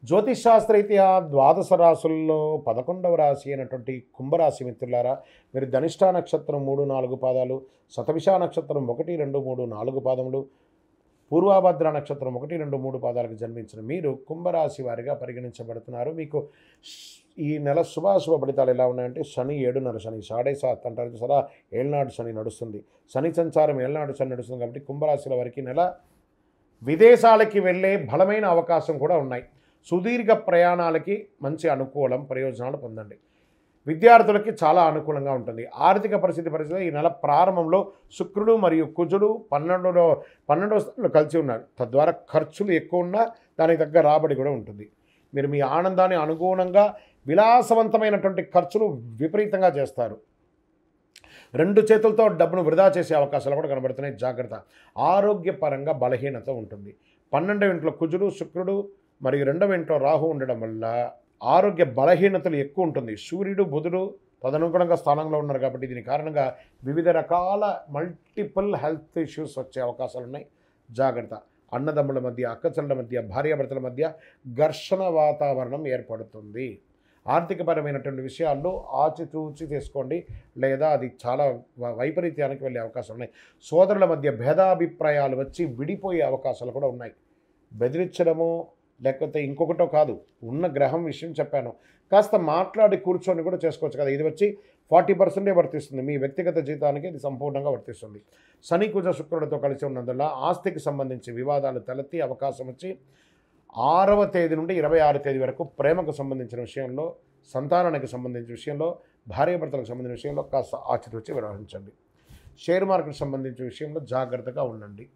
జ్యోతిషాస్త్రరీత్యా ద్వాదశ రాశుల్లో 11వ రాశి అయినటువంటి కుంభరాశి మిత్రులారా, మీరు ధనిష్ట నక్షత్రం 3, 4 పాదాలు, శతభిష నక్షత్రం 1, 2, 3, 4 పాదములు, పూర్వభద్ర నక్షత్రం 1, 2, 3 పాదాలకు జన్మించిన మీరు కుంభరాశి వారిగా పరిగణించబడుతున్నారు. మీకు ఈ నెల శుభాశుభ ఫలితాలు ఎలా ఉన్నాయంటే, శని 7.5 శని 7.5 అంటారు చూసారా, ఏళ్ళనాడు శని నడుస్తుంది. శని సంచారం ఏళ్ళనాడు శని నడుస్తుంది కాబట్టి కుంభరాశుల వారికి నెల విదేశాలకి వెళ్ళే బలమైన అవకాశం కూడా ఉన్నాయి. సుదీర్ఘ ప్రయాణాలకి మంచి అనుకూలం, ప్రయోజనాలు పొందండి. విద్యార్థులకి చాలా అనుకూలంగా ఉంటుంది. ఆర్థిక పరిస్థితి ఈ నెల ప్రారంభంలో శుక్రుడు మరియు కుజుడు 12వ స్థానంలో కలిసి ఉన్నారు. తద్వారా ఖర్చులు ఎక్కువ ఉన్నా దానికి తగ్గ రాబడి కూడా ఉంటుంది. మీరు మీ ఆనందాన్ని అనుగుణంగా విలాసవంతమైనటువంటి ఖర్చులు విపరీతంగా చేస్తారు. 2 చేతులతో డబ్బును వృధా చేసే అవకాశాలు కూడా కనబడుతున్నాయి. జాగ్రత్త. ఆరోగ్యపరంగా బలహీనత ఉంటుంది. 12వ ఇంట్లో కుజుడు, శుక్రుడు మరియు 2వ ఇంట్లో రాహు ఉండడం వల్ల ఆరోగ్య బలహీనతలు ఎక్కువ ఉంటుంది. సూర్యుడు, బుధుడు తదనుగుణంగా స్థానంలో ఉన్నారు కాబట్టి దీని కారణంగా వివిధ రకాల మల్టిపుల్ హెల్త్ ఇష్యూస్ వచ్చే అవకాశాలు ఉన్నాయి. జాగ్రత్త. అన్నదమ్ముల మధ్య, అక్కచెల్లెల మధ్య, భార్యాభర్తల మధ్య ఘర్షణ వాతావరణం ఏర్పడుతుంది. ఆర్థికపరమైనటువంటి విషయాల్లో ఆచితూచి తీసుకోండి, లేదా అది చాలా వైపరీత్యానికి వెళ్ళే అవకాశాలు ఉన్నాయి. సోదరుల మధ్య భేదాభిప్రాయాలు వచ్చి విడిపోయే అవకాశాలు కూడా ఉన్నాయి. బెదిరించడము లేకపోతే ఇంకొకటో కాదు, ఉన్న గ్రహం విషయం చెప్పాను, కాస్త మాట్లాడి కూర్చొని కూడా చేసుకోవచ్చు కదా. ఇది వచ్చి 40% వర్తిస్తుంది. మీ వ్యక్తిగత జీవితానికి ఇది సంపూర్ణంగా వర్తిస్తుంది. శని, కుజ, శుక్రుడితో కలిసి ఉన్నందువల్ల ఆస్తికి సంబంధించి వివాదాలు తలెత్తి అవకాశం వచ్చి 6వ తేదీ నుండి 26వ తేదీ వరకు ప్రేమకు సంబంధించిన విషయంలో, సంతానానికి సంబంధించిన విషయంలో, భార్యాభర్తలకు సంబంధించిన విషయంలో కాస్త ఆచితూచి వ్యవహరించండి. షేర్ మార్కెట్ సంబంధించిన విషయంలో జాగ్రత్తగా ఉండండి.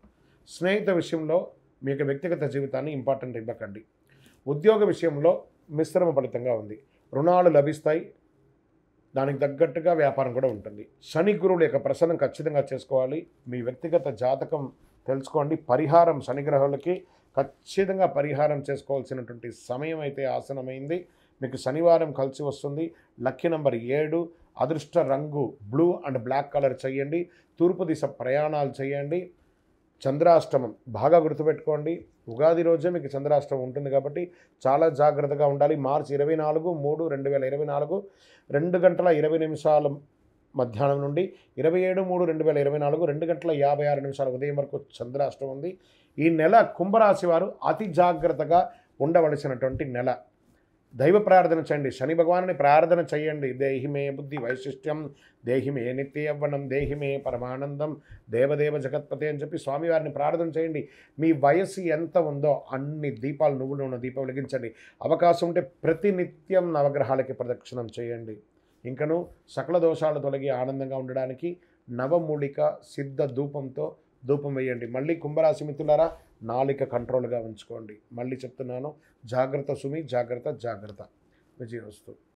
స్నేహిత విషయంలో మీకు వ్యక్తిగత జీవితాన్ని ఇంపార్టెంట్ ఇవ్వకండి. ఉద్యోగ విషయంలో మిశ్రమ ఫలితంగా ఉంది. రుణాలు లభిస్తాయి, దానికి తగ్గట్టుగా వ్యాపారం కూడా ఉంటుంది. శని గురువుల యొక్క ప్రసన్నం ఖచ్చితంగా చేసుకోవాలి. మీ వ్యక్తిగత జాతకం తెలుసుకోండి. పరిహారం శని గ్రహాలకి ఖచ్చితంగా పరిహారం చేసుకోవాల్సినటువంటి సమయం అయితే ఆసనమైంది. మీకు శనివారం కలిసి వస్తుంది. లక్కీ నెంబర్ 7, అదృష్ట రంగు బ్లూ అండ్ బ్లాక్ కలర్ చేయండి. తూర్పు దిశ ప్రయాణాలు చేయండి. చంద్రాష్టమం బాగా గుర్తుపెట్టుకోండి. ఉగాది రోజే మీకు చంద్రాష్టమం ఉంటుంది కాబట్టి చాలా జాగ్రత్తగా ఉండాలి. మార్చి 24, 3, 2024 2:20 మధ్యాహ్నం నుండి 27, 3, 2024 2:56 ఉదయం వరకు చంద్రాష్టమం ఉంది. ఈ నెల కుంభరాశి వారు అతి జాగ్రత్తగా ఉండవలసినటువంటి నెల. దైవ ప్రార్థన చేయండి. శని భగవానుని ప్రార్థన చేయండి. దేహిమే బుద్ధి వైశిష్ట్యం, దేహిమే నిత్య యవ్వనం, దేహిమే పరమానందం, దేవదేవ జగత్పతి అని చెప్పి స్వామివారిని ప్రార్థన చేయండి. మీ వయస్సు ఎంత ఉందో అన్ని దీపాలు, నువ్వులు ఉన్న దీపం వెలిగించండి. అవకాశం ఉంటే ప్రతినిత్యం నవగ్రహాలకి ప్రదక్షిణం చేయండి. ఇంకను సకల దోషాలు తొలగి ఆనందంగా ఉండడానికి నవమూలిక సిద్ధ ధూపంతో ధూపం వేయండి. మళ్ళీ కుంభరాశి మిత్రులారా, నాలిక కంట్రోల్గా ఉంచుకోండి. మళ్ళీ చెప్తున్నాను, జాగ్రత్త సుమి, జాగ్రత్త జాగ్రత్త. విజయోస్తు.